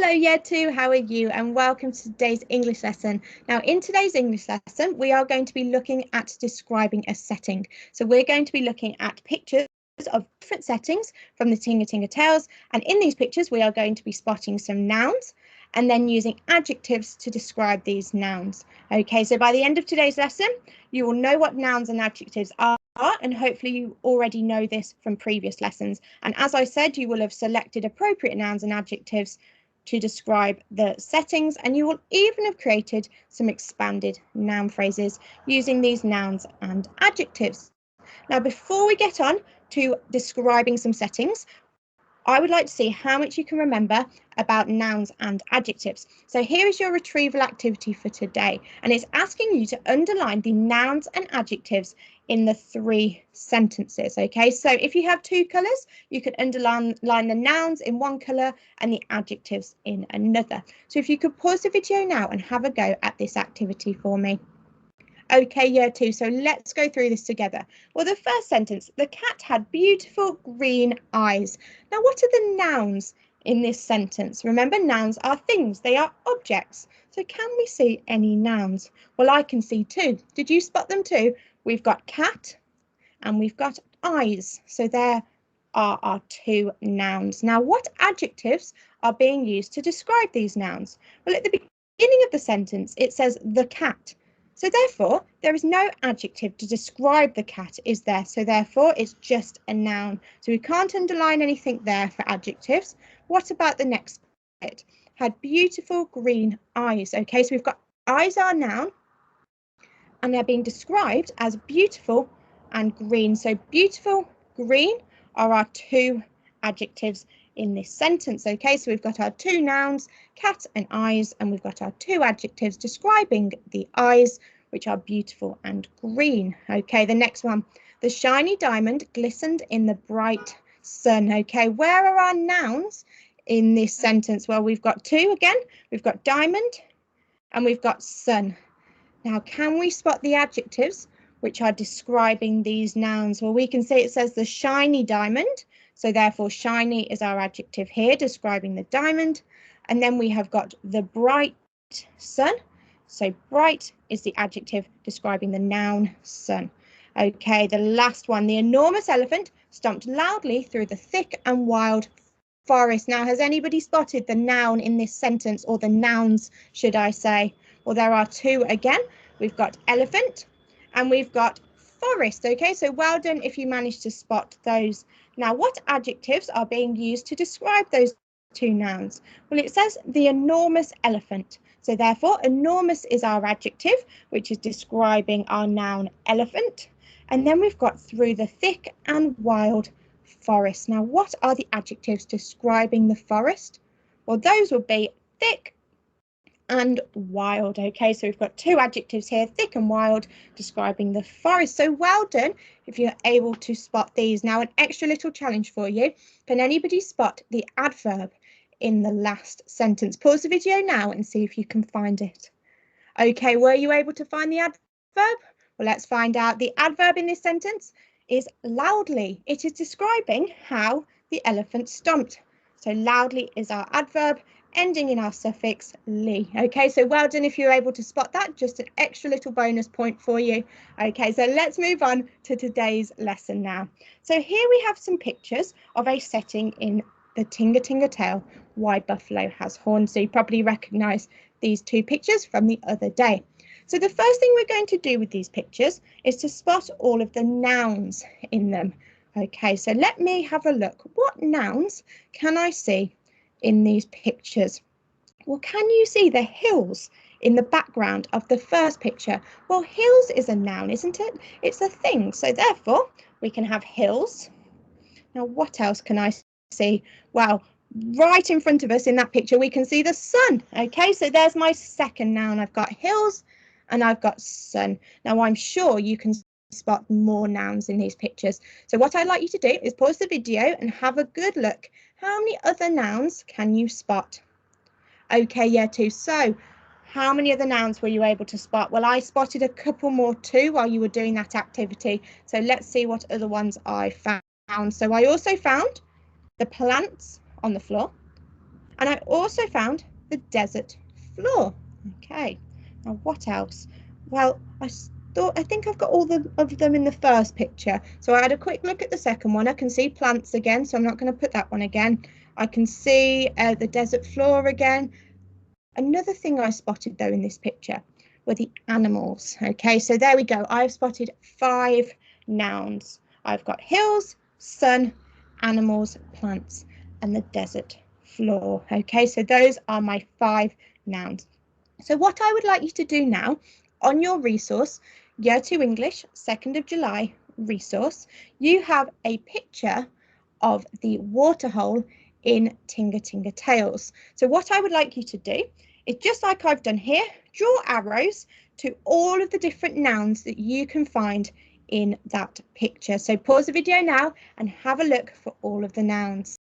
Hello Year 2, how are you? And welcome to today's English lesson. Now in today's English lesson, we are going to be looking at describing a setting. So we're going to be looking at pictures of different settings from the Tinga Tinga Tales. And in these pictures, we are going to be spotting some nouns and then using adjectives to describe these nouns. Okay, so by the end of today's lesson, you will know what nouns and adjectives are, and hopefully you already know this from previous lessons. And as I said, you will have selected appropriate nouns and adjectives to describe the settings, and you will even have created some expanded noun phrases using these nouns and adjectives. Now, before we get on to describing some settings, I would like to see how much you can remember about nouns and adjectives. So here is your retrieval activity for today, and it's asking you to underline the nouns and adjectives in the 3 sentences. Okay, so if you have 2 colours, you can underline the nouns in one colour and the adjectives in another. So if you could pause the video now and have a go at this activity for me. Okay, Year 2, so let's go through this together. Well, the first sentence, the cat had beautiful green eyes. Now, what are the nouns in this sentence? Remember, nouns are things, they are objects. So can we see any nouns? Well, I can see 2. Did you spot them too? We've got cat and we've got eyes. So there are our 2 nouns. Now, what adjectives are being used to describe these nouns? Well, at the beginning of the sentence, it says the cat. So therefore, there is no adjective to describe the cat, is there? So therefore, it's just a noun. So we can't underline anything there for adjectives. What about the next bit? Had beautiful green eyes. Okay, so we've got eyes are a noun, and they're being described as beautiful and green. So beautiful, green are our 2 adjectives in this sentence. Okay, so we've got our 2 nouns, cat and eyes, and we've got our 2 adjectives describing the eyes, which are beautiful and green. Okay, the next one, the shiny diamond glistened in the bright sun. Okay, where are our nouns in this sentence? Well, we've got 2 again, we've got diamond and we've got sun. Now, can we spot the adjectives which are describing these nouns? Well, we can see it says the shiny diamond. So therefore, shiny is our adjective here, describing the diamond. And then we have got the bright sun. So bright is the adjective describing the noun sun. Okay, the last one, the enormous elephant stomped loudly through the thick and wild forest. Now, has anybody spotted the noun in this sentence, or the nouns, should I say? Well, there are 2 again. We've got elephant and we've got forest. Okay, so well done if you managed to spot those. Now, what adjectives are being used to describe those 2 nouns? Well, it says the enormous elephant. So therefore, enormous is our adjective, which is describing our noun elephant. And then we've got through the thick and wild forest. Now, what are the adjectives describing the forest? Well, those would be thick and wild. Okay, so we've got 2 adjectives here, thick and wild, describing the forest. So well done if you're able to spot these. Now, an extra little challenge for you. Can anybody spot the adverb in the last sentence? Pause the video now and see if you can find it. Okay, were you able to find the adverb? Well, let's find out. The adverb in this sentence is loudly. It is describing how the elephant stomped. So loudly is our adverb, ending in our suffix ly. Okay, so well done if you're able to spot that. Just an extra little bonus point for you. Okay, so let's move on to today's lesson now. So here we have some pictures of a setting in the Tinga Tinga Tale, Why Buffalo Has Horns. So you probably recognise these 2 pictures from the other day. So the first thing we're going to do with these pictures is to spot all of the nouns in them. Okay, so let me have a look. What nouns can I see in these pictures? Well, can you see the hills in the background of the first picture? Well, hills is a noun, isn't it? It's a thing. So therefore, we can have hills. Now, what else can I see? Well, right in front of us in that picture, we can see the sun. Okay, so there's my second noun. I've got hills and I've got sun. Now, I'm sure you can spot more nouns in these pictures. So what I'd like you to do is pause the video and have a good look. How many other nouns can you spot? Okay, Year 2. So how many other nouns were you able to spot? Well, I spotted a couple more too while you were doing that activity. So let's see what other ones I found. So I also found the plants on the floor, And I also found the desert floor. Okay, now what else? Well, I think I've got all of them in the first picture. So I had a quick look at the second one. I can see plants again, so I'm not going to put that one again. I can see the desert floor again. Another thing I spotted though in this picture were the animals. Okay, so there we go. I've spotted 5 nouns. I've got hills, sun, animals, plants, and the desert floor. Okay, so those are my 5 nouns. So what I would like you to do now on your resource, Year 2 English, 2nd of July resource, you have a picture of the waterhole in Tinga Tinga Tales. So what I would like you to do is, just like I've done here, draw arrows to all of the different nouns that you can find in that picture. So pause the video now and have a look for all of the nouns.